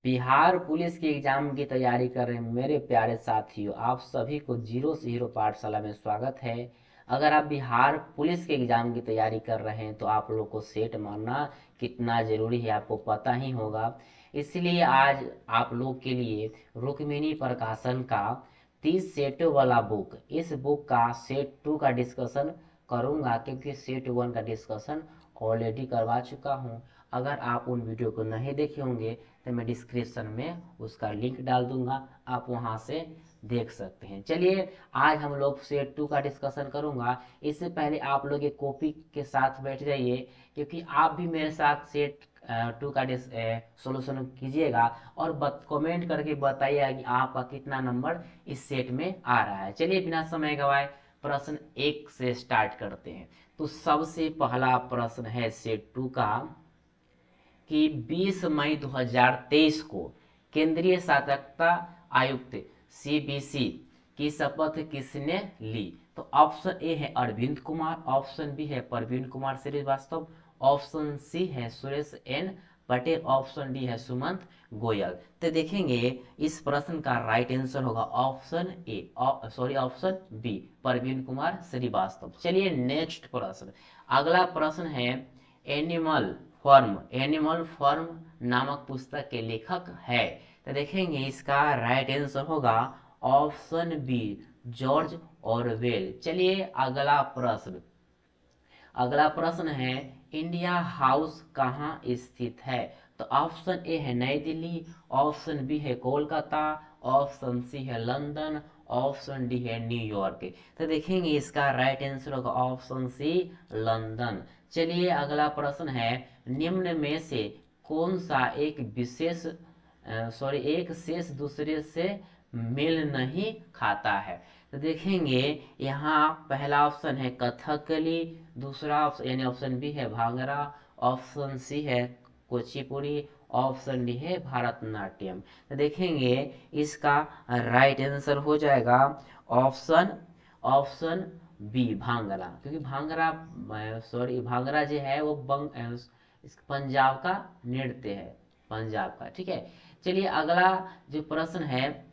Bihar police के exam की तैयारी कर रहे मेरे प्यारे साथियों, आप सभी को जीरो से हीरो पाठशाला में स्वागत है। अगर आप बिहार पुलिस के एग्जाम की तैयारी कर रहे हैं तो आप लोग को सेट मारना कितना ज़रूरी है आपको पता ही होगा। इसलिए आज आप लोग के लिए रुक्मिणी प्रकाशन का 30 सेटों वाला बुक, इस बुक का सेट 2 का डिस्कशन करूंगा, क्योंकि सेट 1 का डिस्कशन ऑलरेडी करवा चुका हूं। अगर आप उन वीडियो को नहीं देखे होंगे तो मैं डिस्क्रिप्शन में उसका लिंक डाल दूंगा, आप वहां से देख सकते हैं। चलिए, आज हम लोग सेट 2 का डिस्कशन करूंगा। इससे पहले आप लोग एक कॉपी के साथ बैठ जाइए, क्योंकि आप भी मेरे साथ सेट 2 का सोल्यूशन कीजिएगा और कमेंट करके बताइएगा कि आपका कितना नंबर इस सेट में आ रहा है। चलिए, बिना समय गवाए प्रश्न 1 से स्टार्ट करते हैं। तो सबसे पहला प्रश्न है सेट 2 का कि 20 मई 2023 को केंद्रीय सतर्कता आयुक्त सीबीसी की शपथ किसने ली? तो ऑप्शन ए है अरविंद कुमार, ऑप्शन बी है प्रवीण कुमार श्रीवास्तव, ऑप्शन सी है Suresh N Patel, option D है सुमंत गोयल। तो देखेंगे इस प्रश्न का राइट आंसर होगा option A, option B Praveen Kumar Srivastava. चलिए नेक्स्ट प्रश्न, अगला प्रश्न है एनिमल फॉर्म नामक पुस्तक के लेखक है? तो देखेंगे इसका राइट आंसर होगा ऑप्शन बी जॉर्ज ऑरवेल। चलिए अगला प्रश्न है इंडिया हाउस कहाँ स्थित है? तो ऑप्शन ए है नई दिल्ली, ऑप्शन बी है कोलकाता, ऑप्शन सी है लंदन, ऑप्शन डी है न्यूयॉर्क। तो देखेंगे इसका राइट आंसर होगा ऑप्शन सी लंदन। चलिए अगला प्रश्न है निम्न में से कौन सा एक शेष दूसरे से मेल नहीं खाता है? तो देखेंगे यहाँ पहला ऑप्शन है कथकली, दूसरा ऑप्शन यानी ऑप्शन बी है भांगड़ा, ऑप्शन सी है कुचिपुड़ी, ऑप्शन डी है भारतनाट्यम। तो देखेंगे इसका राइट आंसर हो जाएगा ऑप्शन ऑप्शन बी भांगड़ा, क्योंकि भांगड़ा जो है वो पंजाब का नृत्य है, पंजाब का। ठीक है, चलिए अगला जो प्रश्न है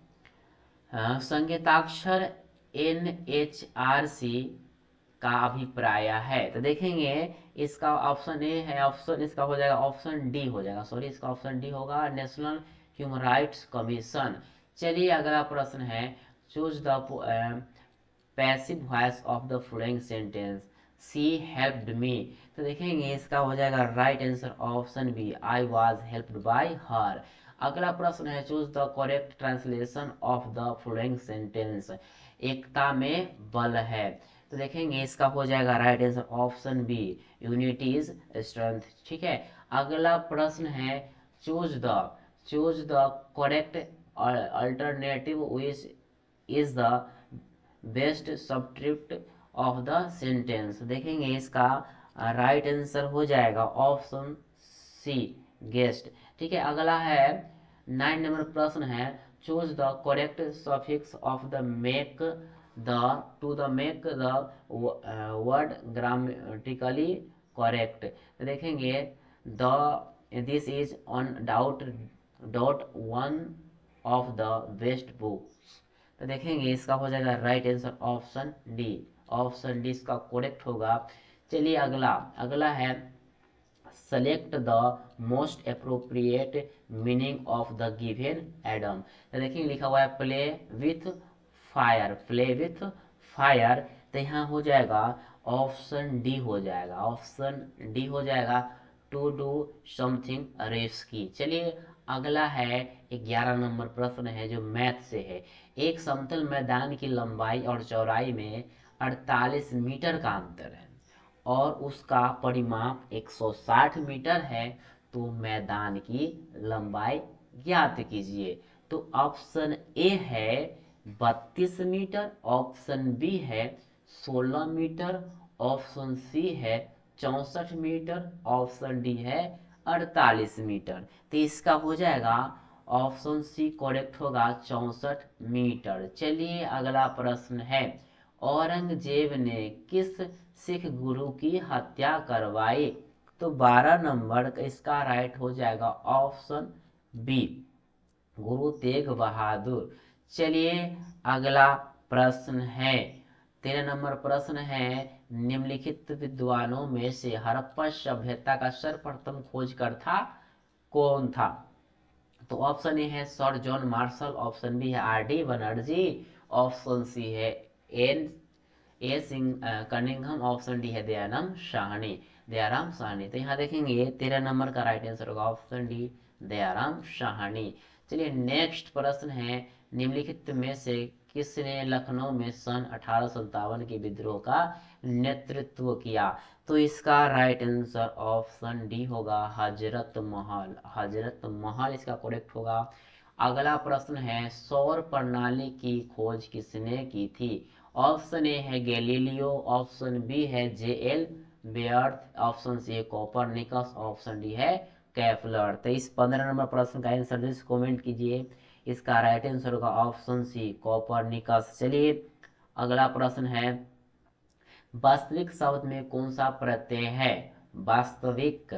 संकेताक्षर NHRC का अभिप्राय है? तो देखेंगे इसका ऑप्शन ए है, ऑप्शन इसका हो जाएगा ऑप्शन डी हो जाएगा, सॉरी इसका ऑप्शन डी होगा नेशनल ह्यूमन राइट्स कमीशन। चलिए अगला प्रश्न है choose the passive voice of the following sentence, she helped me. तो देखेंगे इसका हो जाएगा right answer option B I was helped by her. अगला प्रश्न है choose the correct translation of the following sentence, एकता में बल है। तो देखेंगे इसका हो जाएगा right answer option B unity is strength. ठीक है, अगला प्रश्न है choose the correct alternative which is the best subtract of the sentence. देखेंगे इसका राइट आंसर हो जाएगा ऑप्शन सी गेस्ट। ठीक है, अगला है 9 नंबर प्रश्न है choose the correct suffix of the make the word grammatically correct. तो देखेंगे this is on dot one of the best books. तो देखेंगे इसका हो जाएगा right answer option D, option D इसका करेक्ट होगा। चलिए अगला है select the most appropriate meaning of the given Adam. तो देखिए लिखा हुआ है प्ले विथ फायर। तो यहाँ हो जाएगा ऑप्शन डी हो जाएगा, ऑप्शन डी हो जाएगा टू डू समथिंग रिस्की। चलिए अगला है 11 नंबर प्रश्न है जो मैथ से है। एक समतल मैदान की लंबाई और चौड़ाई में 48 मीटर का अंतर है और उसका परिमाप 160 मीटर है, तो मैदान की लंबाई ज्ञात कीजिए। तो ऑप्शन ए है 32 मीटर, ऑप्शन बी है 16 मीटर, ऑप्शन सी है 64 मीटर, ऑप्शन डी है 48 मीटर। तो इसका हो जाएगा ऑप्शन सी करेक्ट होगा 64 मीटर। चलिए अगला प्रश्न है औरंगजेब ने किस सिख गुरु की हत्या करवाई? तो 12 नंबर इसका राइट हो जाएगा ऑप्शन बी गुरु तेग बहादुर। चलिए अगला प्रश्न है, 13 नंबर प्रश्न है, निम्नलिखित विद्वानों में से हड़प्पा सभ्यता का सर्वप्रथम खोजकर्ता कौन था? तो ऑप्शन ए है sir John Marshall, option B है R D Banerjee, option C है N A Singh Cunningham, option D है दयाराम साहनी। दयाराम साहनी, तो यहाँ देखेंगे 13 नंबर का राइट आंसर होगा ऑप्शन डी दयाराम साहनी। चलिए नेक्स्ट प्रश्न है, निम्नलिखित में से किसने लखनऊ में सन 1857 के विद्रोह का नेतृत्व किया? तो इसका राइट आंसर ऑप्शन डी होगा हजरत महल। हजरत महल इसका करेक्ट होगा। अगला प्रश्न है, सौर प्रणाली की खोज किसने की थी? ऑप्शन ए है गैलीलियो, ऑप्शन बी है जे एल बेयर्थ, ऑप्शन सी है कोपरनिकस, ऑप्शन डी है केपलर। तो इस 15 नंबर प्रश्न का आंसर जैसे कमेंट कीजिए। इसका राइट आंसर होगा ऑप्शन सी कोपरनिकस। चलिए अगला प्रश्न है, वास्तविक शब्द में कौन सा प्रत्यय है? वास्तविक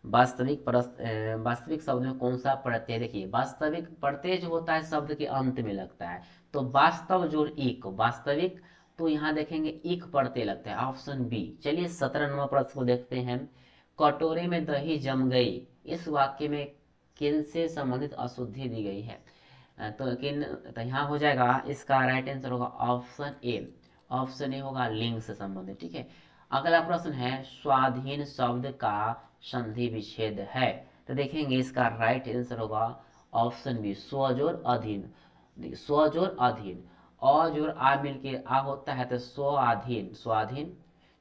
वास्तविक शब्द में कौन सा प्रत्यय? देखिए वास्तविक प्रत्यय जो होता है शब्द के अंत में लगता है, तो वास्तव जो इक, वास्तविक, तो यहाँ देखेंगे इक प्रत्यय लगता है, ऑप्शन बी। चलिए 17 नंबर प्रश्न को देखते हैं, कटोरे में दही जम गई, इस वाक्य में किन से संबंधित अशुद्धि दी गई है? तो यहाँ हो जाएगा, इसका राइट आंसर होगा ऑप्शन ए। ऑप्शन ए होगा लिंग से संबंधित। ठीक है, अगला प्रश्न है, स्वाधीन शब्द का संधि विच्छेद है? तो देखेंगे इसका राइट आंसर होगा ऑप्शन बी स्वजोर अधीन। स्वजोर अधीन, अ जोर आ मिलके आ होता है तो स्वाधीन, स्वाधीन,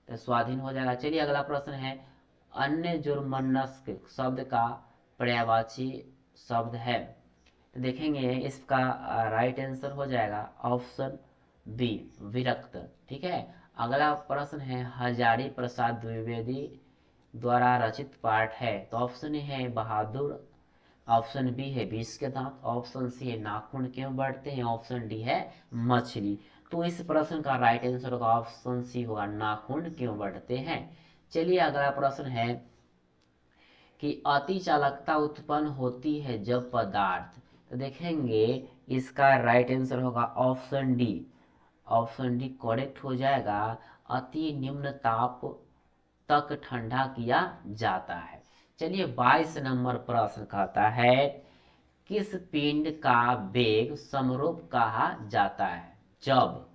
तो स्वाधीन हो जाएगा। चलिए अगला प्रश्न है, अन्य जुर्मनस्क शब्द का पर्यायवाची शब्द है? तो देखेंगे इसका राइट आंसर हो जाएगा ऑप्शन बी विरक्त। ठीक है, अगला प्रश्न है, हजारी प्रसाद द्विवेदी द्वारा रचित पाठ है? तो ऑप्शन ए है बहादुर, ऑप्शन बी है 20 के दांत, ऑप्शन सी है नाखून क्यों बढ़ते हैं, ऑप्शन डी है मछली। तो इस प्रश्न का राइट आंसर होगा ऑप्शन सी होगा नाखून क्यों बढ़ते हैं। चलिए अगला प्रश्न है कि अति चालकता उत्पन्न होती है जब पदार्थ, तो देखेंगे इसका राइट आंसर होगा option D. Option D correct हो जाएगा, अति निम्न ताप तक ठंडा किया जाता है। चलिए 22 नंबर प्रश्न कहता है, किस पिंड का वेग समरूप कहा जाता है जब?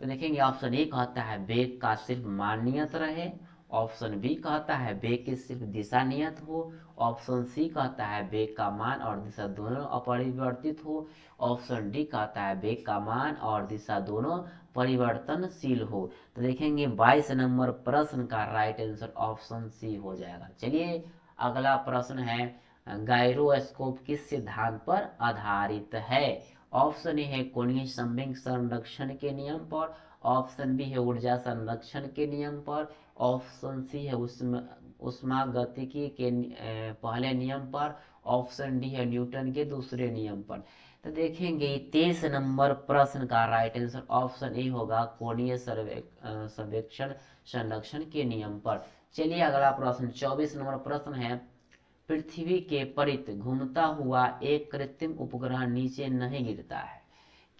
तो देखेंगे ऑप्शन ए कहता है वेग का सिर्फ मान नियत रहे, ऑप्शन बी कहता है वेग की सिर्फ दिशा नियत हो, ऑप्शन सी कहता है वेग का मान और दिशा दोनों अपरिवर्तित हो, ऑप्शन डी कहता है वेग का मान और दिशा दोनों परिवर्तनशील हो। तो देखेंगे 22 नंबर प्रश्न का राइट आंसर ऑप्शन सी हो जाएगा। चलिए अगला प्रश्न है, गायरोस्कोप किस सिद्धांत पर आधारित है? ऑप्शन ए है कोणीय संवेग संरक्षण के नियम पर, ऑप्शन बी है ऊर्जा संरक्षण के नियम पर, ऑप्शन सी है उष्मागतिकी के पहले नियम पर, ऑप्शन डी है न्यूटन के दूसरे नियम पर। तो देखेंगे 23 नंबर प्रश्न का राइट आंसर ऑप्शन ए होगा कोणीय सर्वेक्षण संरक्षण के नियम पर। चलिए अगला प्रश्न 24 नंबर प्रश्न है, पृथ्वी के परित घूमता हुआ एक कृत्रिम उपग्रह नीचे नहीं गिरता है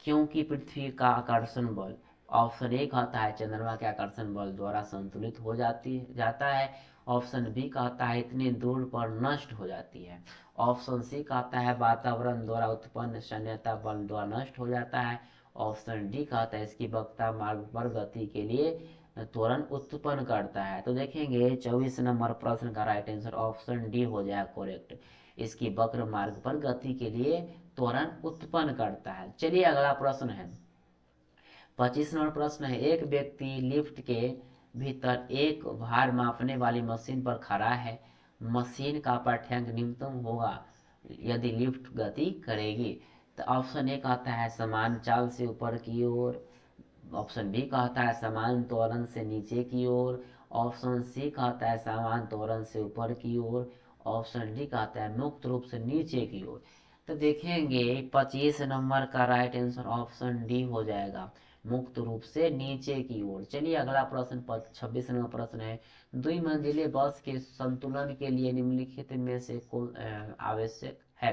क्योंकि पृथ्वी का आकर्षण बल, ऑप्शन ए कहता है चंद्रमा के आकर्षण बल द्वारा संतुलित हो जाता है, ऑप्शन बी कहता है इतने दूर पर नष्ट हो जाती है, ऑप्शन सी कहता है वातावरण द्वारा उत्पन्न शून्यता बल द्वारा नष्ट हो जाता है, ऑप्शन डी कहता है इसकी वक्रता मार्ग पर गति के लिए त्वरण उत्पन्न करता है। तो देखेंगे 24 नंबर प्रश्न का राइट आंसर ऑप्शन डी हो जाएगा करेक्ट, इसकी वक्र मार्ग पर गति के लिए त्वरण उत्पन्न करता है। चलिए अगला प्रश्न है 25 नंबर प्रश्न है, एक व्यक्ति लिफ्ट के भीतर एक भार मापने वाली मशीन पर खड़ा है, मशीन का पाठ्यांक न्यूनतम होगा यदि लिफ्ट गति करेगी। तो ऑप्शन ए कहता है समान चाल से ऊपर की ओर, ऑप्शन बी कहता है समान त्वरण से नीचे की ओर, ऑप्शन सी कहता है समान त्वरण से ऊपर की ओर, ऑप्शन डी कहता है मुक्त रूप से नीचे की ओर। तो देखेंगे 25 नंबर का राइट आंसर ऑप्शन डी हो जाएगा मुक्त रूप से नीचे की ओर। चलिए अगला प्रश्न 26 नंबर प्रश्न है, द्विमंजिले बस के संतुलन के लिए निम्नलिखित में से कौन आवश्यक है?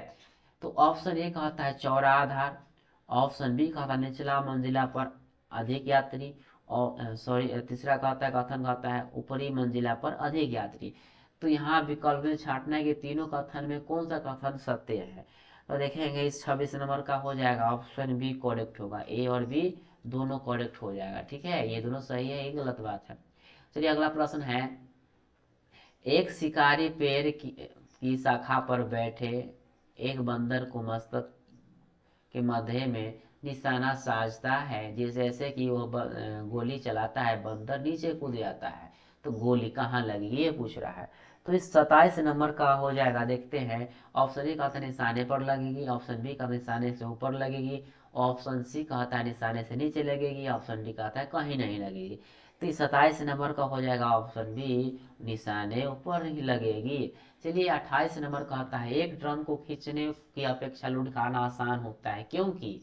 तो ऑप्शन ए कहता है चौड़ा आधार, ऑप्शन बी कहता है निचला मंजिला पर अधिक यात्री, और सॉरी तीसरा कहता है कथन कहता है ऊपरी मंजिला पर अधिक यात्री। तो यहाँ विकल्प में छांटना है कि तीनों कथन में कौन सा कथन सत्य है। तो देखेंगे इस 26 नंबर का हो जाएगा ऑप्शन बी करेक्ट होगा, ए और बी दोनों करेक्ट हो जाएगा। ठीक है, ये दोनों सही है, ये गलत बात है। चलिए अगला प्रश्न है, एक शिकारी पेड़ की शाखा पर बैठे एक बंदर को मस्तक के मध्य में निशाना साधता है, जैसे कि वह गोली चलाता है, बंदर नीचे कूद जाता है, तो गोली कहाँ लगेगी ये पूछ रहा है। तो इस 27 नंबर का हो जाएगा, देखते हैं। ऑप्शन ए कहता है निशाने पर लगेगी, ऑप्शन बी का निशाने से ऊपर लगेगी, ऑप्शन सी कहता है निशाने से नीचे लगेगी, ऑप्शन डी कहता है कहीं नहीं लगेगी। तो इस 27 नंबर का हो जाएगा ऑप्शन बी, निशाने ऊपर ही लगेगी। चलिए 28 नंबर कहता है एक ड्रम को खींचने की अपेक्षा लुढ़काना आसान होता है, क्योंकि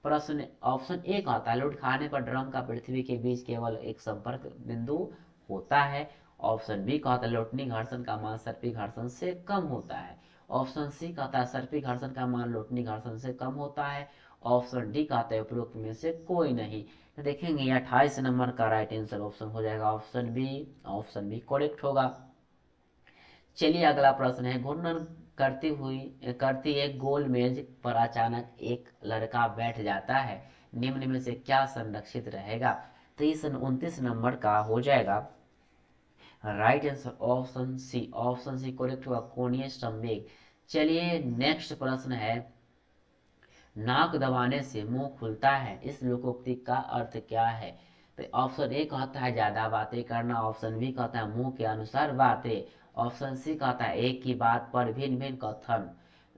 प्रश्न ऑप्शन ए कहता है लुढ़काने पर ड्रम का पृथ्वी के बीच केवल एक संपर्क बिंदु होता है, ऑप्शन बी कहता है लोटनी घर्षण का मान सर्पी घर्षण से कम होता है, ऑप्शन सी कहता है सर्पी घर्षण का मान लोटनी घर्षण से कम होता है, ऑप्शन डी कहता है उपरोक्त में से कोई नहीं। तो देखेंगे 28 नंबर का राइट आंसर ऑप्शन हो जाएगा option B, option B correct होगा। चलिए अगला प्रश्न है, घूर्णन करती एक गोल मेज पर अचानक एक लड़का बैठ जाता है, निम्न में से क्या संरक्षित रहेगा। तो इस 29 नंबर का हो जाएगा right answer option C, option C correct होगा, कोणीय संवेग। चलिए नेक्स्ट प्रश्न है, नाक दबाने से मुंह खुलता है, इस लोकोक्ति का अर्थ क्या है। तो ऑप्शन ए कहता है ज्यादा बातें करना, ऑप्शन बी कहता है मुंह के अनुसार बातें, ऑप्शन सी कहता है एक ही बात पर भिन्न भिन्न कथन,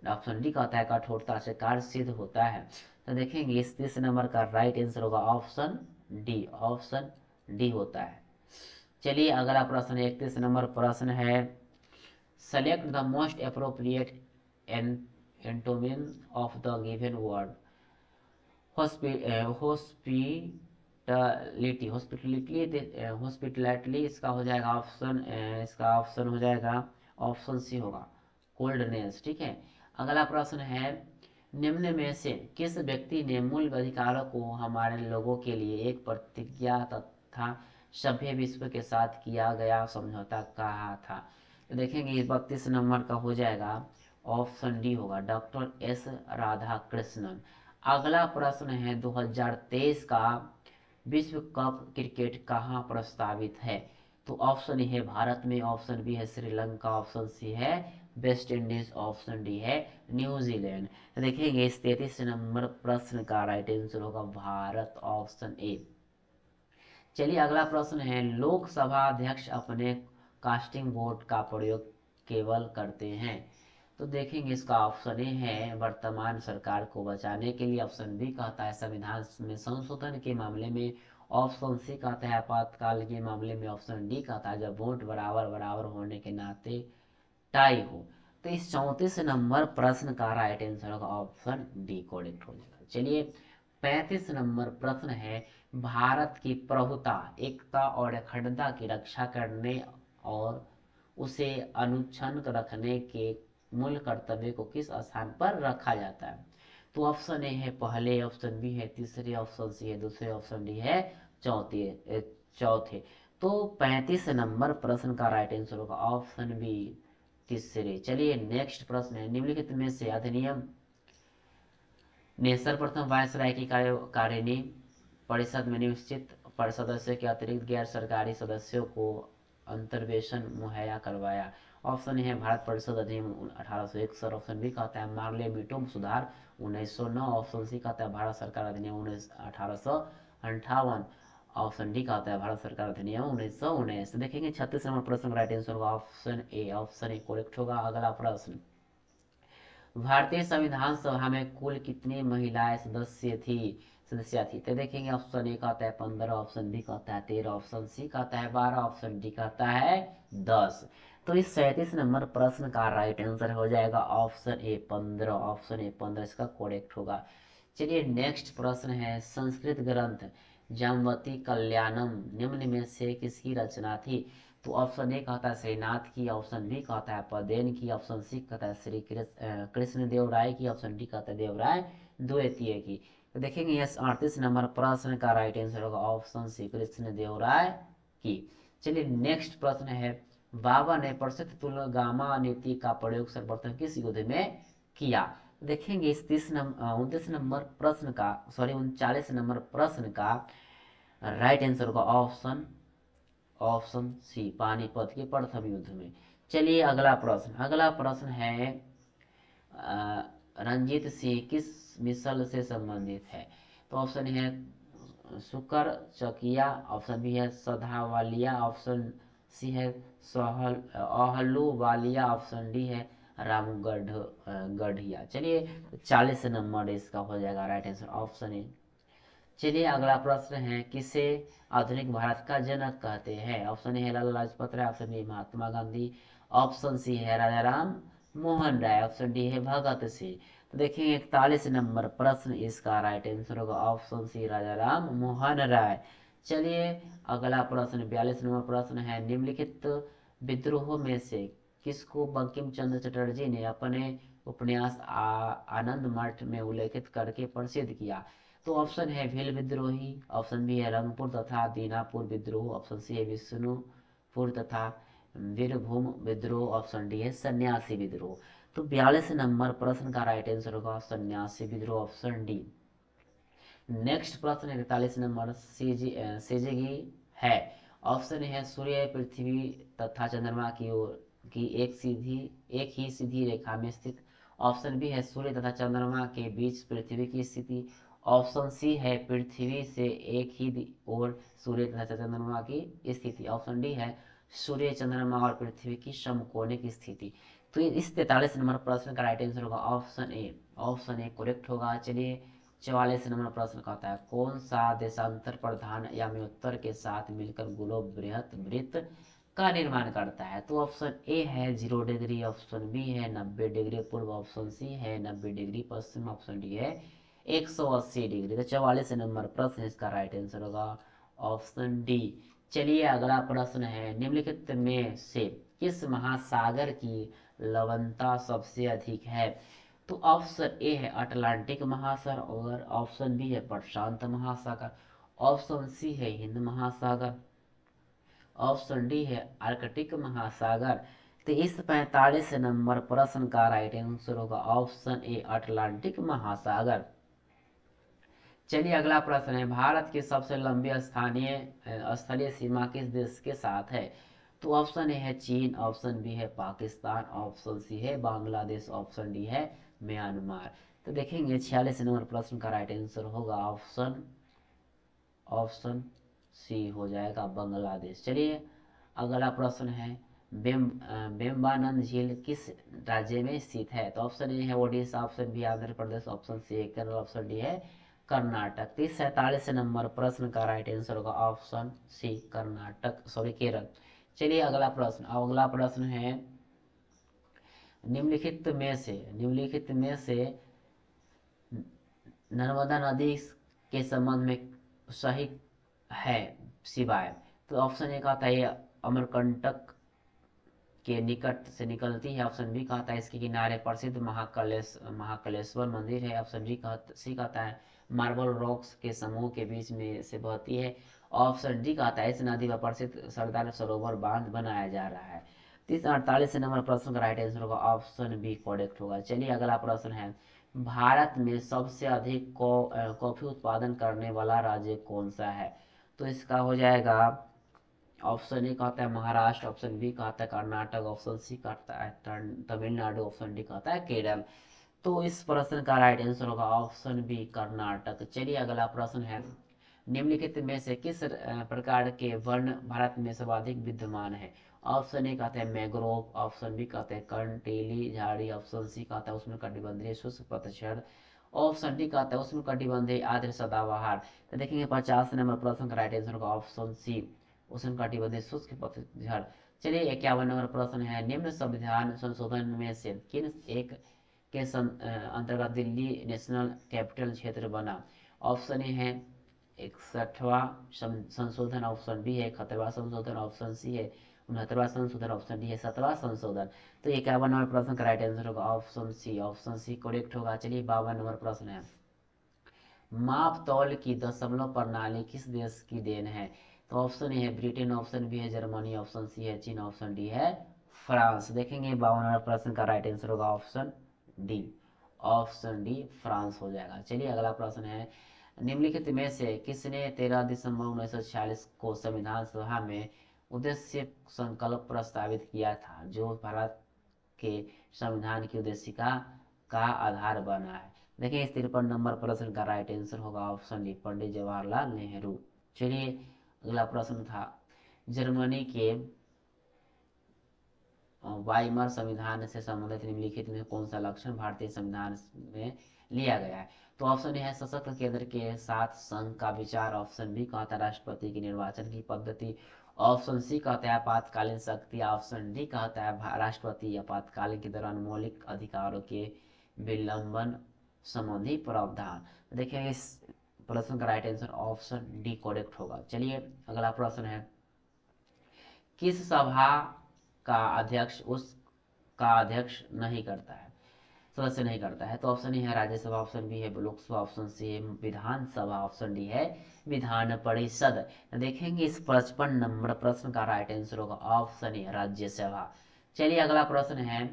ऑप्शन डी कहता है कठोरता से कार्य सिद्ध होता है। तो देखेंगे इस 30 नंबर का राइट आंसर होगा ऑप्शन डी, ऑप्शन डी होता है। चलिए अगला प्रश्न 31 नंबर प्रश्न है, select the most appropriate antonym of the given word. Hospitality इसका हो जाएगा ऑप्शन, इसका ऑप्शन हो जाएगा ऑप्शन सी होगा कोल्डनेस। ठीक है, अगला प्रश्न है, निम्न में से किस व्यक्ति ने मूल अधिकारों को हमारे लोगों के लिए एक प्रतिज्ञा तथा सभ्य विश्व के साथ किया गया समझौता कहा था। तो देखेंगे 32 नंबर का हो जाएगा ऑप्शन डी होगा डॉक्टर एस राधा कृष्णन। अगला प्रश्न है 2023 का विश्व कप क्रिकेट कहाँ प्रस्तावित है। तो ऑप्शन ए है भारत में, ऑप्शन बी है श्रीलंका, ऑप्शन सी है वेस्ट इंडीज, ऑप्शन डी है न्यूजीलैंड। तो देखेंगे इस 33 नंबर प्रश्न का राइट आंसर होगा भारत, ऑप्शन ए। चलिए अगला प्रश्न है, लोकसभा अध्यक्ष अपने कास्टिंग वोट का प्रयोग केवल करते हैं। तो देखेंगे इसका ऑप्शन ए है वर्तमान सरकार को बचाने के लिए, ऑप्शन बी कहता है संविधान में संशोधन के मामले में, ऑप्शन सी कहता है आपातकाल के मामले में, ऑप्शन डी कहता है जब वोट बराबर बराबर होने के नाते टाई हो। तो इस 34 नंबर प्रश्न का राइट आंसर होगा ऑप्शन डी करेक्ट हो जाएगा। चलिए 35 नंबर प्रश्न है, भारत की प्रभुता एकता और अखंडता की रक्षा करने और उसे अनुच्छन रखने के मूल कर्तव्य को किस स्थान पर रखा जाता है। तो ऑप्शन ए है पहले, ऑप्शन बी है तीसरे, ऑप्शन सी है दूसरे, ऑप्शन डी है चौथे। तो 35 नंबर प्रश्न का राइट आंसर होगा ऑप्शन बी तीसरे। चलिए नेक्स्ट प्रश्न है, निम्नलिखित में से अधिनियम ने सर्वप्रथम वायसराय की कार्यकारिणी परिषद में निश्चित सदस्य के अतिरिक्त गैर सरकारी सदस्यों को अंतर्वेशन मुहैया करवाया। ऑप्शन है भारत परिषद अधिनियम 1861, ऑप्शन बी कहता है मार्ले मीटो सुधार 1909, ऑप्शन सी कहता है भारत सरकार अधिनियम 1858, ऑप्शन डी कहता है भारत सरकार अधिनियम 1919। देखेंगे 36 नंबर प्रश्न राइट आंसर होगा option A, option A correct होगा। अगला प्रश्न, भारतीय संविधान सभा में कुल कितनी महिलाएं सदस्य थी। तो देखेंगे ऑप्शन ए कहता है 15, ऑप्शन बी कहता है 13, ऑप्शन सी कहता है 12, ऑप्शन डी कहता है 10। तो इस 37 नंबर प्रश्न का राइट आंसर हो जाएगा ऑप्शन ए 15, ऑप्शन ए 15 इसका करेक्ट होगा। चलिए नेक्स्ट प्रश्न है, संस्कृत ग्रंथ जामवती कल्याणम निम्न में से किसकी रचना थी। तो ऑप्शन ए कहता है श्रीनाथ की, ऑप्शन बी कहता है पदेन की, ऑप्शन सी कहता है श्री कृष्ण देव राय की, ऑप्शन डी कहता है देवराय द्वितीय की। तो देखेंगे यस 38 नंबर प्रश्न का राइट आंसर होगा ऑप्शन सी कृष्ण देव राय की। चलिए नेक्स्ट प्रश्न है, बाबा ने प्रसिद्ध तुलगामा नीति का प्रयोग सर्वप्रथम किस युद्ध में किया। देखेंगे इस 29 नंबर प्रश्न का, सॉरी 39 नंबर प्रश्न का राइट आंसर होगा ऑप्शन सी पानीपत के प्रथम युद्ध में। चलिए अगला प्रश्न है रंजीत सिंह किस मिसल से संबंधित है। तो ऑप्शन है शुकर चकिया, ऑप्शन बी है सधावालिया, ऑप्शन सी है अहलूवालिया, ऑप्शन डी है रामगढ़ गढ़िया। चलिए 40 नंबर इसका हो जाएगा राइट आंसर ऑप्शन ए। चलिए अगला प्रश्न है, किसे आधुनिक भारत का जनक कहते हैं। ऑप्शन ए है Lala Lajpat Rai, option B Mahatma Gandhi, option C है राजा राम मोहन राय, ऑप्शन डी है भगत सिंह। तो देखिए 41 नंबर प्रश्न इसका राइट आंसर होगा ऑप्शन सी राजा राम मोहन राय। चलिए अगला प्रश्न 42 नंबर प्रश्न है, निम्नलिखित विद्रोह में से किसको बंकिम चंद्र चटर्जी ने अपने उपन्यास आनंद मठ में उल्लेखित करके प्रसिद्ध किया। तो ऑप्शन है भील विद्रोही, ऑप्शन बी है रंगपुर तथा दीनापुर विद्रोह, ऑप्शन सी है विष्णुपुर तथा वीरभूम विद्रोह, ऑप्शन डी है सन्यासी विद्रोह। तो 42 नंबर प्रश्न का राइट आंसर होगा सन्यासी विद्रोह, ऑप्शन डी। नेक्स्ट प्रश्न 41 नंबर सीजीगी है। ऑप्शन है सूर्य पृथ्वी तथा चंद्रमा की ओर की एक ही सीधी रेखा में स्थित, ऑप्शन बी है सूर्य तथा चंद्रमा के बीच पृथ्वी की स्थिति, ऑप्शन सी है पृथ्वी से एक ही ओर सूर्य तथा चंद्रमा की स्थिति, ऑप्शन डी है सूर्य चंद्रमा और पृथ्वी की समकोणिक की स्थिति। तो इस 43 नंबर प्रश्न का राइट आंसर होगा ऑप्शन ए करेक्ट होगा। चलिए 44 नंबर प्रश्न कहता है, कौन सा देशांतर प्रधान यामी उत्तर के साथ मिलकर गोलोक बृहत वृत्त का निर्माण करता है। तो ऑप्शन ए है 0 डिग्री, ऑप्शन बी है 90 डिग्री पूर्व, ऑप्शन सी है 90 डिग्री पश्चिम, ऑप्शन डी है 180 डिग्री। तो 44 नंबर प्रश्न इसका राइट आंसर होगा ऑप्शन डी। चलिए अगला प्रश्न है, निम्नलिखित में से किस महासागर की लवणता सबसे अधिक है। तो ऑप्शन ए है अटलांटिक महासागर, और ऑप्शन बी है प्रशांत महासागर, ऑप्शन सी है हिंद महासागर, ऑप्शन डी है आर्कटिक महासागर। तो इस 45 नंबर प्रश्न का राइट आंसर होगा ऑप्शन ए अटलांटिक महासागर। चलिए अगला प्रश्न है, भारत की सबसे लंबी स्थलीय सीमा किस देश के साथ है। तो ऑप्शन ए है चीन, ऑप्शन बी है पाकिस्तान, ऑप्शन सी है बांग्लादेश, ऑप्शन डी है म्यांमार। तो देखेंगे 46 नंबर प्रश्न का राइट आंसर होगा ऑप्शन सी हो जाएगा बांग्लादेश। चलिए अगला प्रश्न है, बेम्बानंद झील किस राज्य में स्थित है। तो ऑप्शन ए है Odisha, option B Andhra Pradesh, option C है केरल, ऑप्शन डी है कर्नाटक। 47 नंबर प्रश्न का राइट आंसर होगा ऑप्शन सी केरल। चलिए अगला प्रश्न है, निम्नलिखित में से नर्मदा नदी के संबंध में सही है सिवाय। तो ऑप्शन ए कहता है अमरकंटक के निकट से निकलती है, ऑप्शन बी कहता है इसके किनारे प्रसिद्ध महाकालेश्वर मंदिर है, ऑप्शन सी कहता है मार्बल रॉक्स के समूह के बीच में से बहती है, ऑप्शन डी कहता है इस नदी पर प्रसिद्ध सरदार सरोवर बांध बनाया जा रहा है। 48 नंबर प्रश्न का राइट आंसर होगा ऑप्शन बी करेक्ट होगा। चलिए अगला प्रश्न है, भारत में सबसे अधिक कॉफी उत्पादन करने वाला राज्य कौन सा है। तो इसका हो जाएगा ऑप्शन ए कहता है महाराष्ट्र, ऑप्शन बी कहता है कर्नाटक, ऑप्शन सी कहता है तमिलनाडु, ऑप्शन डी कहता है केरल। तो इस प्रश्न का राइट आंसर होगा ऑप्शन बी कर्नाटक। चलिए अगला प्रश्न है, निम्नलिखित में से किस प्रकार के वर्ण भारत में सर्वाधिक विद्यमान है। ऑप्शन ए कहते हैं मैंग्रोव, ऑप्शन बी कहते हैं कंटीली झाड़ी, ऑप्शन सी कहता है उष्णकटिबंधीय शुष्क पतझड़, ऑप्शन डी कहता है उष्णकटिबंधीय आर्द्र सदाबहार। तो देखेंगे 50 नंबर प्रश्न का राइट आंसर होगा ऑप्शन सी उष्णकटिबंधीय शुष्क पतझड़। चलिए 51 नंबर प्रश्न है, निम्न संविधान संशोधन में से किन एक के अंतर्गत दिल्ली नेशनल कैपिटल क्षेत्र बना। ऑप्शन ए है 61वां संशोधन, ऑप्शन बी है 71वां संशोधन, ऑप्शन सी है 69वां संशोधन, ऑप्शन डी है 7वां संशोधन। तो 51 नंबर प्रश्न का राइट आंसर होगा option C, option C correct होगा। चलिए 52 नंबर प्रश्न है, माप तौल की दशमलव प्रणाली किस देश की देन है? तो ऑप्शन ए है ब्रिटेन, ऑप्शन बी है जर्मनी, ऑप्शन सी है चीन, ऑप्शन डी है फ्रांस। देखेंगे 52 नंबर प्रश्न का राइट आंसर होगा option D, option D France हो जाएगा। चलिए अगला प्रश्न है, निम्नलिखित में से किसने 13 दिसंबर 1946 को संविधान सभा में उद्देश्य संकल्प प्रस्तावित किया था जो भारत के संविधान की उद्देशिका का आधार बना है? देखिए इस 53 नंबर प्रश्न का राइट आंसर होगा ऑप्शन डी, पंडित जवाहरलाल नेहरू। चलिए अगला प्रश्न था, जर्मनी के वाइमर संविधान से संबंधित निम्नलिखित में कौन सा लक्षण भारतीय संविधान में लिया गया है? तो ऑप्शन ए है सशक्त केंद्र के साथ संघ का विचार, ऑप्शन बी कहता है राष्ट्रपति की निर्वाचन की पद्धति, ऑप्शन सी कहता है आपातकालीन शक्ति, ऑप्शन डी कहता है राष्ट्रपति आपातकालीन के दौरान मौलिक अधिकारों के विलंबन संबंधी प्रावधान। देखिए इस प्रश्न का right answer option D correct होगा। चलिए अगला प्रश्न है, किस सभा का अध्यक्ष उसका अध्यक्ष नहीं करता है, सदस्य नहीं करता है? तो ऑप्शन ए है राज्यसभा, ऑप्शन बी है लोकसभा, ऑप्शन सी है विधानसभा, ऑप्शन डी है विधान परिषद। देखेंगे इस 55 नंबर प्रश्न का राइट आंसर होगा ऑप्शन ए राज्यसभा। चलिए अगला प्रश्न है,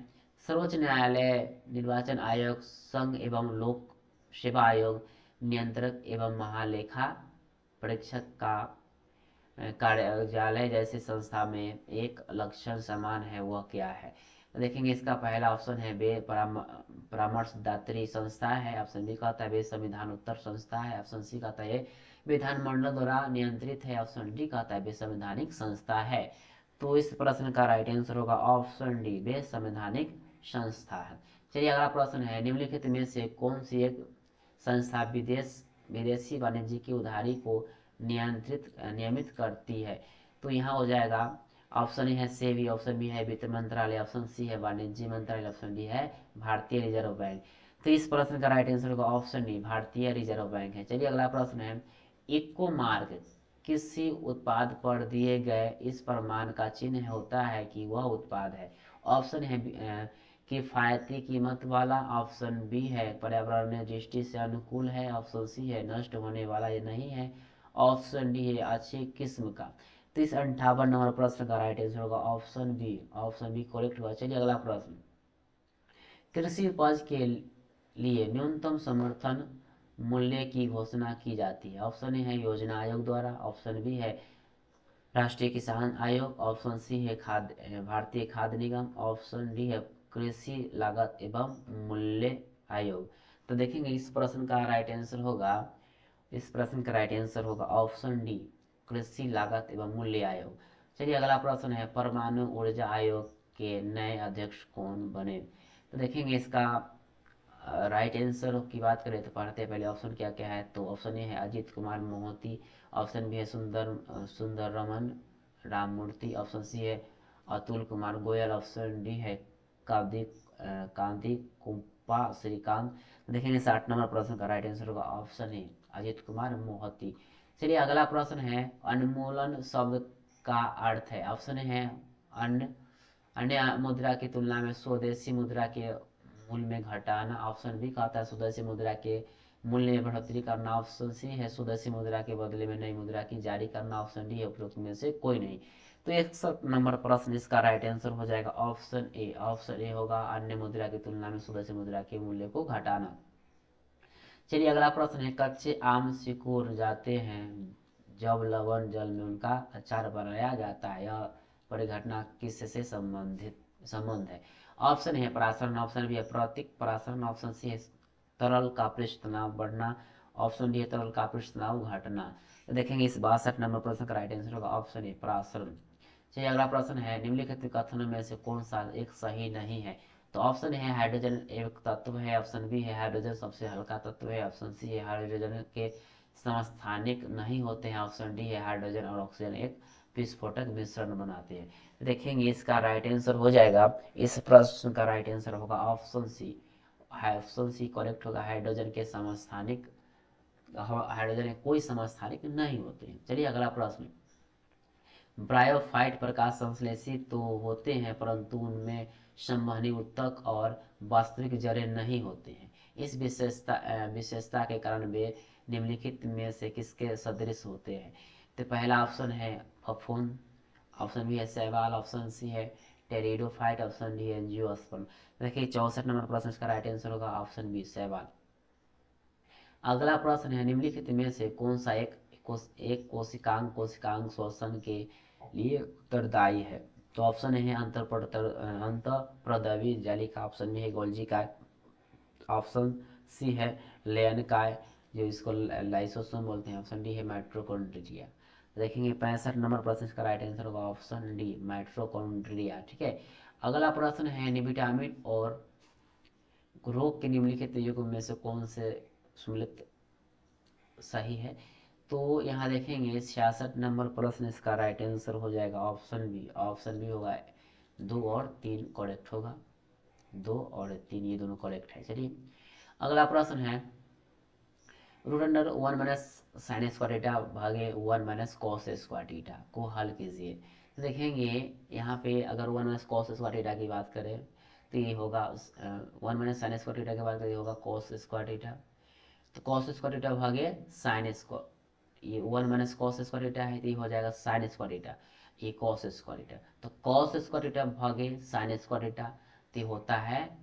सर्वोच्च न्यायालय, निर्वाचन आयोग, संघ एवं लोक सेवा आयोग, नियंत्रक एवं महालेखा परीक्षक का कार्यालय जैसी संस्था में एक लक्षण समान है, वह क्या है? देखेंगे इसका पहला ऑप्शन है वे परामर्शदात्री संस्था है, ऑप्शन बी कहता है वे संविधान उत्तर संस्था है, ऑप्शन सी कहता है विधानमंडल द्वारा नियंत्रित है, ऑप्शन डी कहता है वे संवैधानिक संस्था है। तो इस प्रश्न का राइट आंसर होगा ऑप्शन डी, वे संवैधानिक संस्था है। चलिए अगला प्रश्न है, निम्नलिखित में से कौन सी एक संस्था विदेशी वाणिज्य की उधारी को नियमित करती है? तो यहाँ हो जाएगा ऑप्शन ए है सेबी, ऑप्शन बी है वित्त मंत्रालय, ऑप्शन सी है वाणिज्य मंत्रालय, ऑप्शन डी है भारतीय रिजर्व बैंक। तो इस प्रश्न का राइट आंसर होगा ऑप्शन डी, भारतीय रिजर्व बैंक है। चलिए अगला प्रश्न है, इको मार्क किसी उत्पाद पर दिए गए इस प्रमाण का चिन्ह होता है कि वह उत्पाद है? ऑप्शन है किफायती कीमत वाला, ऑप्शन बी है पर्यावरणीय दृष्टि से अनुकूल है, ऑप्शन सी है नष्ट होने वाला ये नहीं है, ऑप्शन डी है अच्छी किस्म का। तो इस 58 नंबर प्रश्न का राइट आंसर होगा option B, option B correct होगा। चलिए अगला प्रश्न, कृषि उपज के लिए न्यूनतम समर्थन मूल्य की घोषणा की जाती है? ऑप्शन ए है योजना आयोग द्वारा, ऑप्शन बी है राष्ट्रीय किसान आयोग, ऑप्शन सी है भारतीय खाद्य निगम, ऑप्शन डी है कृषि लागत एवं मूल्य आयोग। तो देखेंगे इस प्रश्न का राइट आंसर होगा, इस प्रश्न का राइट आंसर होगा ऑप्शन डी, कृषि लागत एवं मूल्य आयोग। चलिए अगला प्रश्न है, परमाणु ऊर्जा आयोग के नए अध्यक्ष कौन बने? तो देखेंगे इसका राइट आंसर की बात करें तो पढ़ते हैं पहले ऑप्शन क्या क्या है। तो ऑप्शन ए है अजीत कुमार मोहती, ऑप्शन बी है सुंदर रमन राममूर्ति, ऑप्शन सी है अतुल कुमार गोयल, ऑप्शन डी है कांति कुप्पा श्रीकांत। देखेंगे 60 नंबर प्रश्न का राइट आंसर होगा ऑप्शन ए अजीत कुमार मोहती। चलिए अगला प्रश्न है, उन्मूलन शब्द का अर्थ है? ऑप्शन है अन्य मुद्रा की तुलना में स्वदेशी मुद्रा के मूल्य में घटाना, ऑप्शन बी कहता है स्वदेशी मुद्रा के मूल्य में बढ़ोतरी करना, ऑप्शन सी है स्वदेशी मुद्रा के बदले में नई मुद्रा की जारी करना, ऑप्शन डी है उपरोक्त में से कोई नहीं। तो 61 नंबर प्रश्न इसका राइट आंसर हो जाएगा ऑप्शन ए, ऑप्शन ए होगा अन्य मुद्रा की तुलना में स्वदेशी मुद्रा के मूल्य को घटाना। चलिए अगला प्रश्न है, कच्चे आम सिकुड़ जाते हैं जब लवण जल में उनका अचार बनाया जाता है, यह परिघटना किससे संबंध है? ऑप्शन है परासरण, ऑप्शन बी है प्रतीक परासरण, ऑप्शन सी है तरल का पृष्ठ तनाव बढ़ना, ऑप्शन डी है तरल का पृष्ठ तनाव घटना। तो देखेंगे इस 62 नंबर प्रश्न का राइट आंसर होगा ऑप्शन ए परासरण। चलिए अगला प्रश्न है, निम्नलिखित कथनों में से कौन सा एक सही नहीं है? तो ऑप्शन है हाइड्रोजन एक तत्व है, ऑप्शन बी है हाइड्रोजन सबसे हल्का तत्व है, ऑप्शन सी है हाइड्रोजन के समस्थानिक नहीं होते हैं, ऑप्शन डी है हाइड्रोजन और ऑक्सीजन एक विस्फोटक मिश्रण बनाते हैं। देखेंगे इसका राइट आंसर हो जाएगा, इस प्रश्न का राइट आंसर होगा option C, option C correct होगा, हाइड्रोजन के समस्थानिक, हाइड्रोजन कोई समस्थानिक नहीं होते हैं। चलिए अगला प्रश्न, ब्रायोफाइट प्रकाश संश्लेषित तो होते हैं, परंतु उनमें संवहनी ऊतक और वास्तविक जड़ें नहीं होते हैं। इस विशेषता के कारण वे निम्नलिखित में से किसके सदृश होते हैं? तो पहला ऑप्शन है फफूंद, ऑप्शन बी है शैवाल, ऑप्शन सी है टेरिडोफाइट, ऑप्शन डी है एंजियोस्पर्म। देखिए 64 नंबर प्रश्न इसका राइट आंसर होगा ऑप्शन बी शैवाल। अगला प्रश्न है निम्नलिखित में से कौन सा एक कोशिकांग श्वसन के लिए उत्तरदायी है? तो ऑप्शन है अंतःप्रद्रवी जालिका, ऑप्शन बी है गोल्जी काय, ऑप्शन सी है लेयन काय जो इसको लाइसोसोम बोलते हैं, ऑप्शन डी है माइटोकॉन्ड्रिया। देखेंगे 65 नंबर प्रश्न इसका राइट आंसर होगा ऑप्शन डी माइटोकॉन्ड्रिया। ठीक है। अगला प्रश्न है विटामिन और रोग के निम्नलिखित युग्म में से कौन से सम्मिलित सही है? तो यहाँ देखेंगे 66 नंबर प्रश्न इसका राइट आंसर हो जाएगा ऑप्शन बी। ऑप्शन बी होगा 2 और 3 करेक्ट होगा, 2 और 3 ये दोनों करेक्ट है। चलिए अगला प्रश्न है root under 1 minus sine square theta भागे 1 माइनस कॉस स्क्वायर थीटा को हल कीजिए। तो देखेंगे यहाँ पे अगर 1 माइनस कॉस स्क्वायर थीटा की बात करें तो ये होगा 1 माइनस साइन स्क्वायर थीटा की बात करें होगा कॉस स्क्वायर थीटा, तो कॉस स्क्वायर थीटा भागे साइन स्क्वायर, ये 1 माइनस कॉस स्क्वायर थीटा है तो ये हो जाएगा साइन स्क्वायर थीटा, ये कॉस स्क्वायर थीटा, तो कॉस स्क्वायर थीटा भागे साइन स्क्वायर थीटा तो होता है,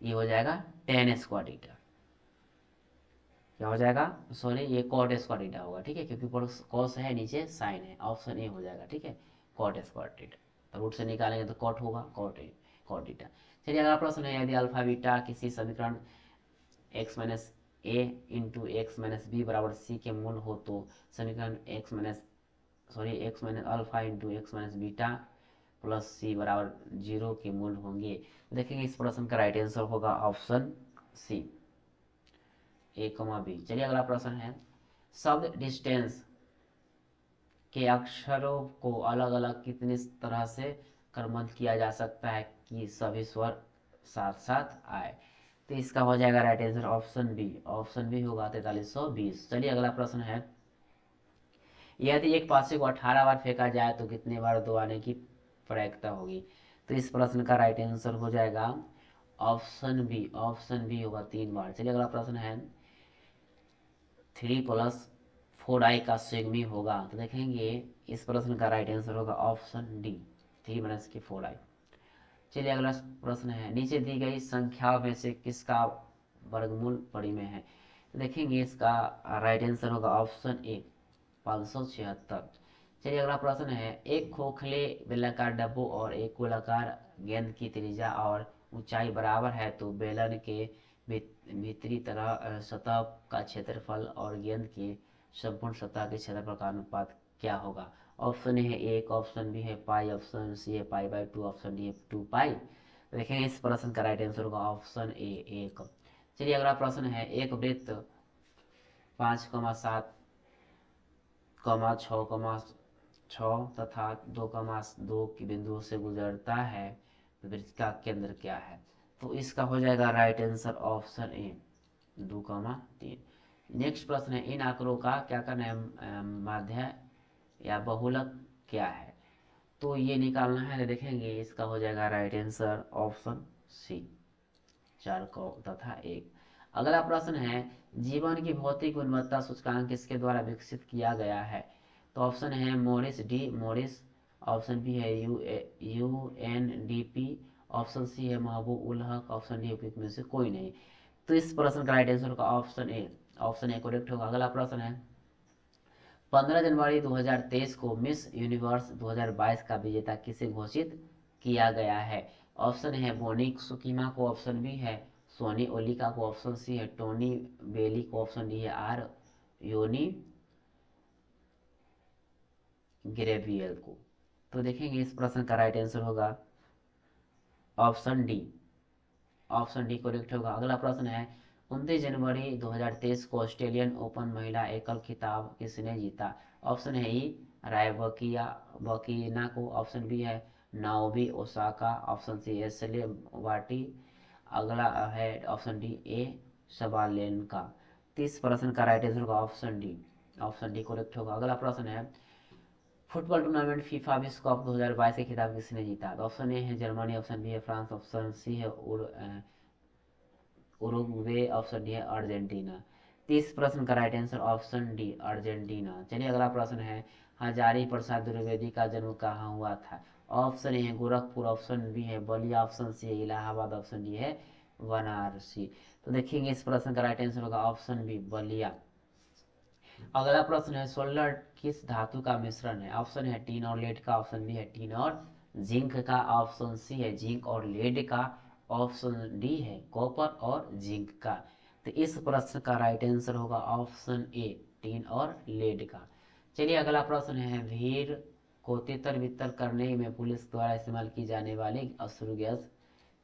ये हो जाएगा टेन स्क्वायर थीटा। क्या हो जाएगा? सॉरी ये कॉट स्क्वायर थीटा होगा। ठीक है, क्योंकि कॉस है नीचे साइन है, ऑप्शन ए हो जाएगा। ठीक है, कॉट स्क्वायर थीटा रूट से निकालेंगे तो कॉट होगा, कॉट थीटा। चलिए अगला प्रश्न है यदि अल्फा बीटा किसी समीकरण x minus A into X minus B बराबर सी के मूल हो तो समीकरण X minus alpha into X minus beta plus C बराबर 0 के मूल होंगे। देखेंगे इस प्रश्न का राइट आंसर होगा option C A comma B. चलिए अगला प्रश्न है शब्द डिस्टेंस के अक्षरों को अलग अलग कितनी तरह से क्रमबद्ध किया जा सकता है कि सभी स्वर साथ साथ आए? तो इसका हो जाएगा right answer option B. Option B होगा 4320। चलिए अगला प्रश्न है यदि एक पासे को 18 बार फेंका जाए तो कितने बार दो आने की प्रायिकता होगी? तो इस प्रश्न का राइट आंसर हो जाएगा ऑप्शन बी। ऑप्शन बी होगा 3 बार। चलिए अगला प्रश्न है 3 प्लस 4i का सेगमी होगा, तो देखेंगे इस प्रश्न का राइट आंसर होगा ऑप्शन डी 3 माइनस की 4i। चलिए अगला प्रश्न है नीचे दी गई संख्या में से किसका वर्गमूल परिमेय है? तो देखेंगे इसका राइट आंसर होगा ऑप्शन ए 576। चलिए अगला प्रश्न है एक खोखले बेलनाकार डब्बों और एक गोलाकार गेंद की त्रिज्या और ऊंचाई बराबर है तो बेलन के भीतरी तरह सतह का क्षेत्रफल और गेंद की संपूर्ण सतह के क्षेत्रफल का अनुपात क्या होगा? ऑप्शन ए है 1, ऑप्शन बी है पाई, ऑप्शन सी है पाई बाई 2, ऑप्शन डी है 2 पाई। देखेंगे इस प्रश्न का राइट आंसर होगा ऑप्शन ए 1। चलिए अगला प्रश्न है एक वृत्त 5,7, 6,6 तथा 2,2 की बिंदुओं से गुजरता है तो वृत्त का केंद्र क्या है? तो इसका हो जाएगा right answer option A 2,3। Next प्रश्न है इन आंकड़ों का क्या करना है माध्य या बहुलक क्या है? तो ये निकालना है, देखेंगे इसका हो जाएगा राइट आंसर ऑप्शन सी 4 तथा 1। अगला प्रश्न है जीवन की भौतिक गुणवत्ता सूचकांक किसके द्वारा विकसित किया गया है? तो ऑप्शन है Morris D Morris, option B है UNDP, ऑप्शन सी है महबूब उल हक, ऑप्शन डी उपयुक्त में से कोई नहीं। तो इस प्रश्न का राइट आंसर होगा option A. Option A correct होगा। अगला प्रश्न है 15 जनवरी 2023 को मिस यूनिवर्स 2022 का विजेता किसे घोषित किया गया है? ऑप्शन है बोनिक सुकीमा को, ऑप्शन बी है सोनी ओलिका को, ऑप्शन सी है टोनी बेली को, ऑप्शन डी है आर योनी ग्रेवियल को। तो देखेंगे इस प्रश्न का राइट आंसर होगा option D. Option D correct होगा। अगला प्रश्न है 29 जनवरी 2023 को ऑस्ट्रेलियन ओपन महिला एकल खिताब किसने जीता? ऑप्शन है ई बकीना को, ऑप्शन बी है Naomi Osaka, option C Ashleigh वाटी, अगला है ऑप्शन डी ए फुटबॉल टूर्नामेंट फीफा विश्व कप 2022 के खिताब किसने जीता? तो ऑप्शन ए है जर्मनी, ऑप्शन बी है फ्रांस, ऑप्शन सी है उरुग्वे, ऑप्शन डी है अर्जेंटीना। 30 प्रश्न का right answer option D Argentina. चलिए अगला प्रश्न है, हजारी प्रसाद द्विवेदी का जन्म कहाँ हुआ था? ऑप्शन ए है गोरखपुर, ऑप्शन बी है बलिया, ऑप्शन सी है इलाहाबाद, ऑप्शन डी है वाराणसी। तो देखेंगे इस प्रश्न का राइट आंसर होगा ऑप्शन बी बलिया। अगला प्रश्न है, सोलर किस धातु का मिश्रण है? ऑप्शन है टीन और लेड का, ऑप्शन बी है टीन और जिंक का, ऑप्शन सी है जिंक और लेड का, ऑप्शन डी है कॉपर और जिंक का। तो इस प्रश्न का राइट आंसर होगा ऑप्शन ए टीन और लेड का। चलिए अगला प्रश्न है, भीड़ को तितर बितर करने में पुलिस द्वारा इस्तेमाल की जाने वाली अश्रु गैस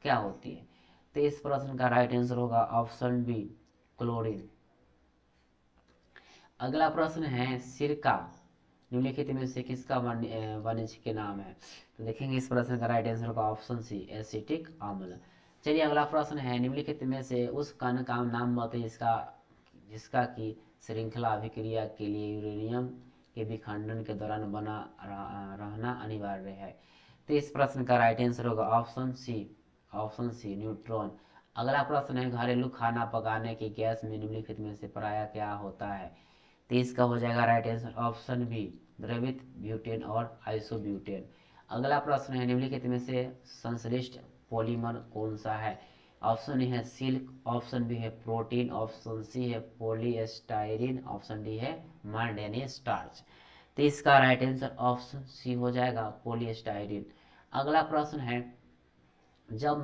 क्या होती है? तो इस प्रश्न का राइट आंसर होगा ऑप्शन बी क्लोरीन। अगला प्रश्न है, सिरका निम्नलिखित में से किसका वाणिज्य के नाम है? तो देखेंगे इस प्रश्न का राइट आंसर होगा ऑप्शन सी एसिटिक अम्ल। चलिए अगला प्रश्न है, निम्नलिखित में से उस कण का नाम बताइए जिसका की श्रृंखला अभिक्रिया के लिए यूरेनियम के विखंडन के दौरान बना रहना अनिवार्य है। तो इस प्रश्न का राइट आंसर होगा ऑप्शन सी न्यूट्रॉन। अगला प्रश्न है, घरेलू खाना पकाने की गैस में निम्नलिखित में से प्रायः क्या होता है? तो इसका हो जाएगा राइट आंसर ऑप्शन बी द्रवित ब्यूटेन और आइसोब्यूटेन। अगला प्रश्न है, निम्नलिखित में से संश्लिष्ट पॉलीमर कौन सा है? ऑप्शन ए है सिल्क, ऑप्शन बी है प्रोटीन, ऑप्शन सी है पॉलीएस्टाइरिन, ऑप्शन डी है मैंगनीज स्टार्च। तो इसका राइट आंसर ऑप्शन सी हो जाएगा पॉलीएस्टाइरिन। अगला प्रश्न है, जब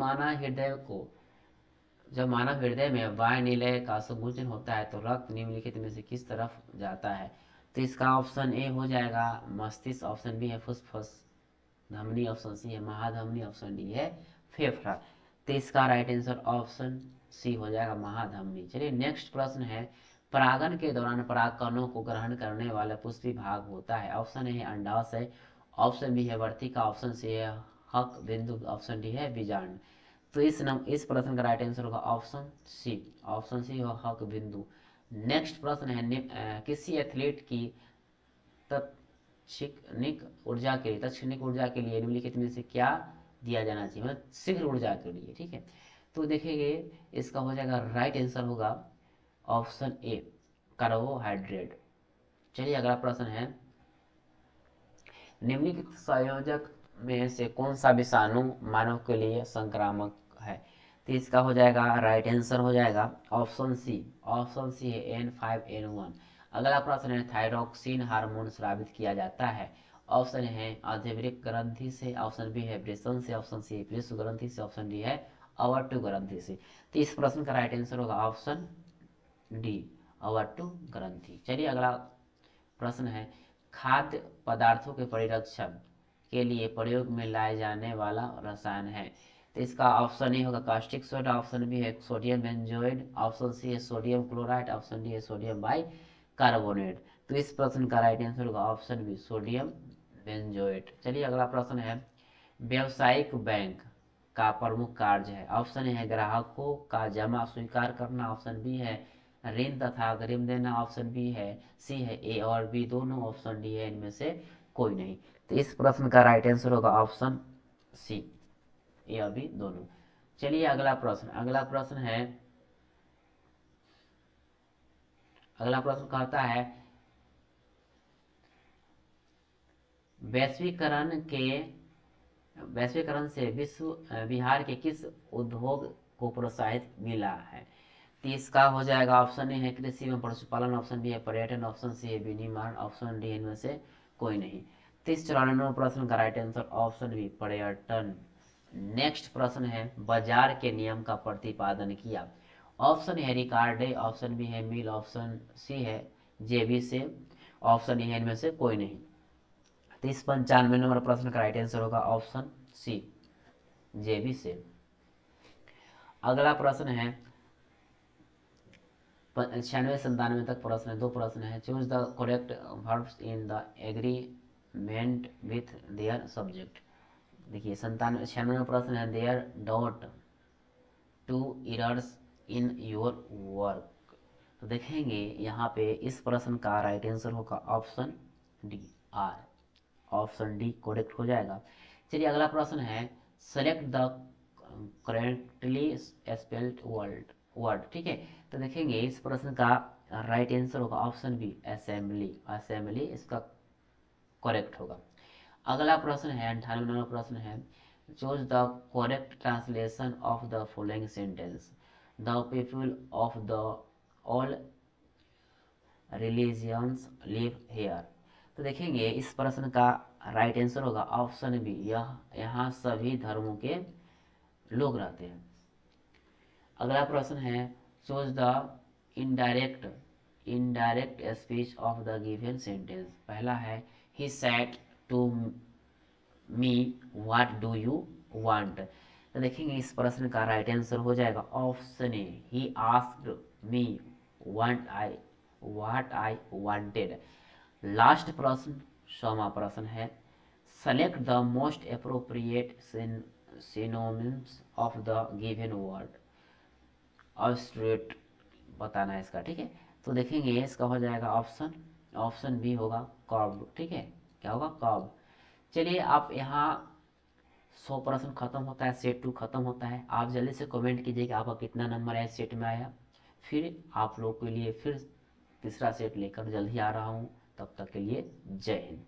मानव हृदय में वायुनिलय का संकुचन होता है तो रक्त निम्नलिखित में से किस तरफ जाता है? तो इसका ऑप्शन ए हो जाएगा मस्तिष्क, ऑप्शन बी है फुसफुस धमनी, ऑप्शन सी है महाधमनी, ऑप्शन डी है फेफड़ा। तो इसका राइट आंसर ऑप्शन सी हो जाएगा महाधमनी। चलिए नेक्स्ट प्रश्न है, परागन के दौरान परागकणों को ग्रहण करने वाला पुष्पी भाग होता है? ऑप्शन ए है अंडाशय, ऑप्शन बी है वर्तिका, ऑप्शन सी है हक बिंदु, ऑप्शन डी है बीजांड। तो इस प्रश्न का राइट आंसर होगा ऑप्शन सी हो हक बिंदु। नेक्स्ट प्रश्न है, किसी एथलीट की तत्क्षणिक ऊर्जा के लिए निम्नलिखित में से क्या दिया जाना चाहिए? मतलब शीघ्र ऊर्जा के लिए, ठीक है। तो देखेंगे इसका हो जाएगा राइट आंसर होगा ऑप्शन ए कार्बोहाइड्रेट। चलिए अगला प्रश्न है, निम्नलिखित संयोजक में से कौन सा विषाणु मानव के लिए संक्रामक है? तो इसका हो जाएगा राइट आंसर हो जाएगा ऑप्शन सी है N5N1। अगला प्रश्न है, थायरोक्सिन हार्मोन स्रावित किया जाता है? ऑप्शन है आंतरिक ग्रंथि से, ऑप्शन बी है वृषण से, ऑप्शन सी है पृष्ठ ग्रंथि से, ऑप्शन डी है अवर्टु ग्रंथि से। तो इस प्रश्न का राइट आंसर होगा ऑप्शन डी अवर्टु ग्रंथि। चलिए अगला प्रश्न है, खाद्य पदार्थों के परिरक्षण के लिए प्रयोग में लाए जाने वाला रसायन है? तो इसका ऑप्शन ए होगा कास्टिक सोडा, ऑप्शन बी है सोडियम बेंजोइड, ऑप्शन सी है सोडियम क्लोराइड, ऑप्शन डी है सोडियम बाई कार्बोनेट। तो इस प्रश्न का राइट आंसर होगा ऑप्शन बी सोडियम बेंजोइड। चलिए अगला प्रश्न है, व्यावसायिक बैंक का प्रमुख कार्य है? ऑप्शन ए है ग्राहकों का जमा स्वीकार करना, ऑप्शन बी है ऋण तथा अग्रिम देना, ऑप्शन बी है सी है ए और बी दोनों, ऑप्शन डी है इनमें से कोई नहीं। तो इस प्रश्न का राइट आंसर होगा ऑप्शन सी ए और बी दोनों। चलिए अगला प्रश्न है, अगला प्रश्न कहता है, वैश्वीकरण से बिहार के किस उद्योग को प्रोत्साहित मिला है? तो इसका हो जाएगा ऑप्शन ए है कृषि एवं पशुपालन, ऑप्शन बी है पर्यटन, ऑप्शन सी है विनिर्माण, ऑप्शन डी इनमें से कोई नहीं। 94 प्रश्न का राइट आंसर ऑप्शन बी पर्यटन। नेक्स्ट प्रश्न है, बाजार के नियम का प्रतिपादन किया? ऑप्शन है रिकार्डे, ऑप्शन बी है मिल, ऑप्शन सी है जेबी से, ऑप्शन ए है इनमें से कोई नहीं। तो इस 95 प्रश्न का राइट आंसर होगा ऑप्शन सी जेबी से। अगला प्रश्न है, 96-97 तक प्रश्न है, दो प्रश्न है, choose the correct verbs in the agreement with their subject. देखिए 96 प्रश्न है, there dot two errors in your work. तो देखेंगे यहाँ पे इस प्रश्न का राइट आंसर होगा option D are. Option D correct हो जाएगा। चलिए अगला प्रश्न है, select the correctly spelled word. ठीक है, तो देखेंगे इस प्रश्न का राइट आंसर होगा ऑप्शन बी असेंबली। असेंबली इसका करेक्ट होगा। अगला प्रश्न है 98 नंबर प्रश्न है, choose the correct translation of the following sentence, the people of the all religions live here. तो देखेंगे इस प्रश्न का राइट आंसर होगा ऑप्शन बी, यह यहाँ सभी धर्मों के लोग रहते हैं। अगला प्रश्न है, choose the indirect indirect speech of the given sentence. पहला है, he said to me what do you want. तो देखेंगे इस प्रश्न का राइट आंसर हो जाएगा option A, he asked me what I wanted. Last प्रश्न 100वां प्रश्न है, select the most appropriate synonyms of the given word. Obstruct बताना है इसका। ठीक है, तो देखेंगे इसका हो जाएगा ऑप्शन बी होगा कर्व। ठीक है, क्या होगा कर्व। चलिए आप यहाँ 100 प्रश्न खत्म होता है, सेट 2 खत्म होता है। आप जल्दी से कमेंट कीजिए कि आपका कितना नंबर आया सेट में आया। फिर आप लोग के लिए फिर तीसरा सेट लेकर जल्द ही आ रहा हूँ। तब तक के लिए जय हिंद।